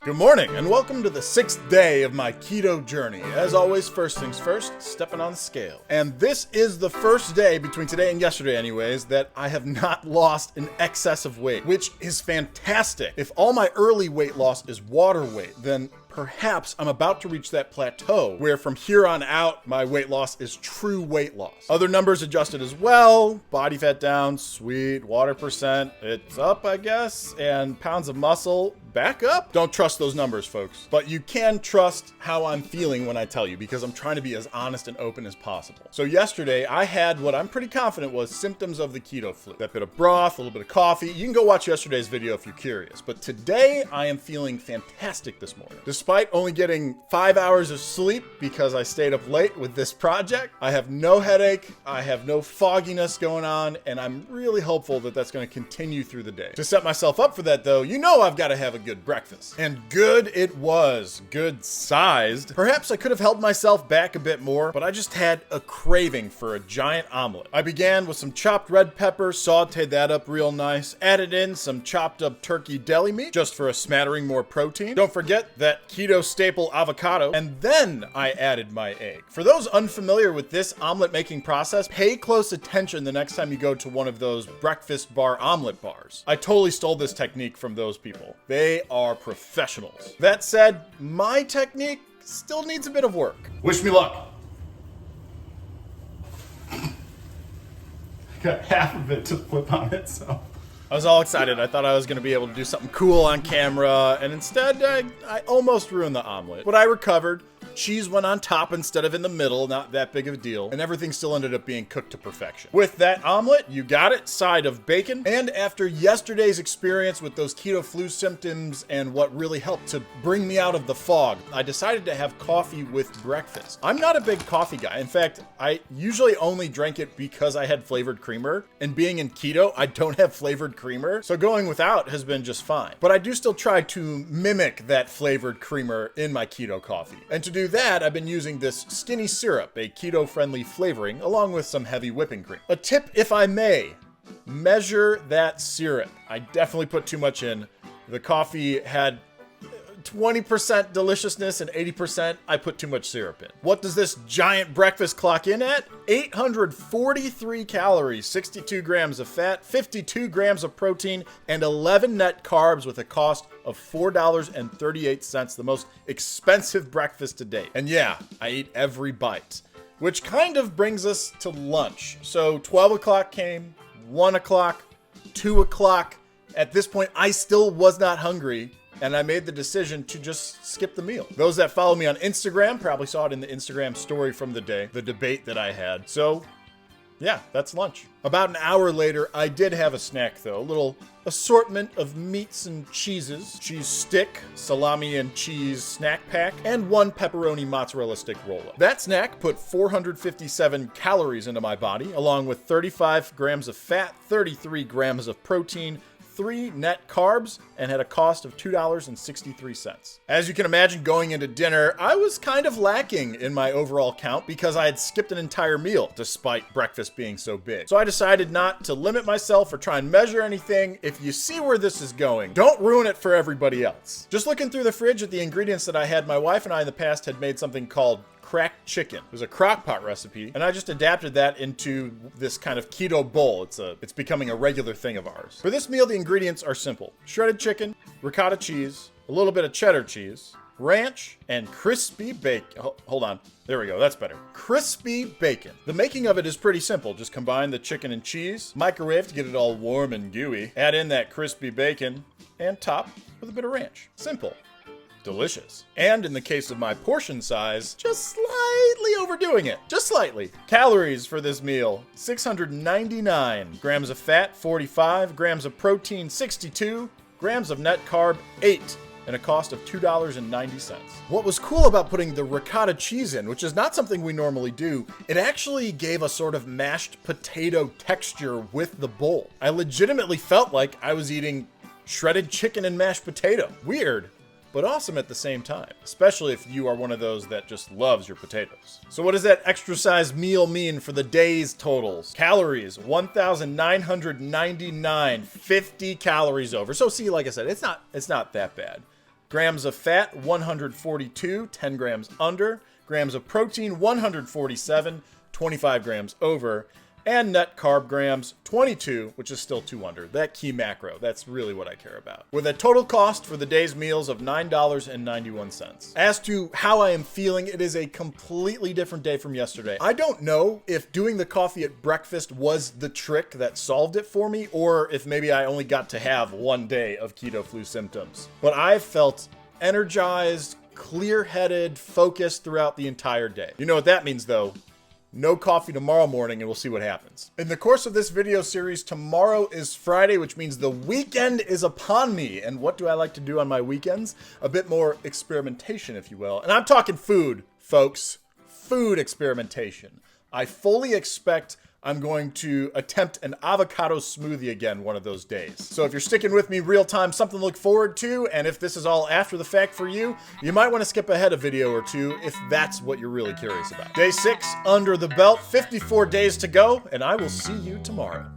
Good morning, and welcome to the 6th day of my keto journey. As always, first things first, stepping on the scale. And this is the first day, between today and yesterday anyways, that I have not lost an excess of weight, which is fantastic. If all my early weight loss is water weight, then perhaps I'm about to reach that plateau where from here on out, my weight loss is true weight loss. Other numbers adjusted as well. Body fat down, sweet. Water percent, it's up, I guess. And pounds of muscle, back up. Don't trust those numbers, folks. But you can trust how I'm feeling when I tell you, because I'm trying to be as honest and open as possible. So yesterday, I had what I'm pretty confident was symptoms of the keto flu. That bit of broth, a little bit of coffee. You can go watch yesterday's video if you're curious. But today, I am feeling fantastic this morning. Despite only getting 5 hours of sleep because I stayed up late with this project, I have no headache, I have no fogginess going on, and I'm really hopeful that that's going to continue through the day. To set myself up for that though, you know I've got to have a good breakfast. And good it was. Good sized. Perhaps I could have held myself back a bit more, but I just had a craving for a giant omelet. I began with some chopped red pepper, sauteed that up real nice, added in some chopped up turkey deli meat just for a smattering more protein. Don't forget that keto staple avocado, and then I added my egg. For those unfamiliar with this omelet making process, pay close attention the next time you go to one of those breakfast bar omelet bars. I totally stole this technique from those people. They are professionals. That said, my technique still needs a bit of work. Wish me luck. Got half of it to flip on it, so I was all excited. I thought I was going to be able to do something cool on camera, and instead I almost ruined the omelet. But I recovered. Cheese went on top instead of in the middle, not that big of a deal, and everything still ended up being cooked to perfection. With that omelet, you got it, side of bacon, and after yesterday's experience with those keto flu symptoms and what really helped to bring me out of the fog, I decided to have coffee with breakfast. I'm not a big coffee guy. In fact, I usually only drank it because I had flavored creamer, and being in keto, I don't have flavored creamer, so going without has been just fine. But I do still try to mimic that flavored creamer in my keto coffee. And to do that, I've been using this skinny syrup, a keto-friendly flavoring, along with some heavy whipping cream. A tip, if I may, measure that syrup. I definitely put too much in. The coffee had 20% deliciousness and 80% I put too much syrup in. What does this giant breakfast clock in at? 843 calories, 62 grams of fat, 52 grams of protein, and 11 net carbs with a cost of $4.38, the most expensive breakfast to date. And yeah, I eat every bite, which kind of brings us to lunch. So 12 o'clock came, 1 o'clock, 2 o'clock. At this point, I still was not hungry, and I made the decision to just skip the meal. Those that follow me on Instagram probably saw it in the Instagram story from the day, the debate that I had. So yeah, that's lunch. About an hour later, I did have a snack though, a little assortment of meats and cheeses, cheese stick, salami and cheese snack pack, and one pepperoni mozzarella stick roll-up. That snack put 457 calories into my body, along with 35 grams of fat, 33 grams of protein, 3 net carbs, and had a cost of $2.63. As you can imagine, going into dinner, I was kind of lacking in my overall count because I had skipped an entire meal despite breakfast being so big. So I decided not to limit myself or try and measure anything. If you see where this is going, don't ruin it for everybody else. Just looking through the fridge at the ingredients that I had, my wife and I in the past had made something called cracked chicken. It was a crock pot recipe, and I just adapted that into this kind of keto bowl. It's becoming a regular thing of ours. For this meal, the ingredients are simple. Shredded chicken, ricotta cheese, a little bit of cheddar cheese, ranch, and crispy bacon. Hold on. There we go. That's better. Crispy bacon. The making of it is pretty simple. Just combine the chicken and cheese, microwave to get it all warm and gooey, add in that crispy bacon, and top with a bit of ranch. Simple. Delicious. And in the case of my portion size, just slightly overdoing it. Just slightly. Calories for this meal, 699. Grams of fat, 45. Grams of protein, 62. Grams of net carb, 8. And a cost of $2.90. What was cool about putting the ricotta cheese in, which is not something we normally do, it actually gave a sort of mashed potato texture with the bowl. I legitimately felt like I was eating shredded chicken and mashed potato. Weird, but awesome at the same time, especially if you are one of those that just loves your potatoes. So what does that extra size meal mean for the day's totals? Calories, 1,999, 50 calories over. So see, like I said, it's not that bad. Grams of fat, 142, 10 grams under. Grams of protein, 147, 25 grams over. And net carb grams, 22, which is still 2 under. That key macro, that's really what I care about. With a total cost for the day's meals of $9.91. As to how I am feeling, it is a completely different day from yesterday. I don't know if doing the coffee at breakfast was the trick that solved it for me, or if maybe I only got to have one day of keto flu symptoms. But I felt energized, clear-headed, focused throughout the entire day. You know what that means, though? No coffee tomorrow morning, and we'll see what happens. In the course of this video series, tomorrow is Friday, which means the weekend is upon me. And what do I like to do on my weekends? A bit more experimentation, if you will. And I'm talking food, folks. Food experimentation. I fully expect I'm going to attempt an avocado smoothie again one of those days. So if you're sticking with me real time, something to look forward to, and if this is all after the fact for you, you might want to skip ahead a video or two if that's what you're really curious about. Day 6 under the belt, 54 days to go, and I will see you tomorrow.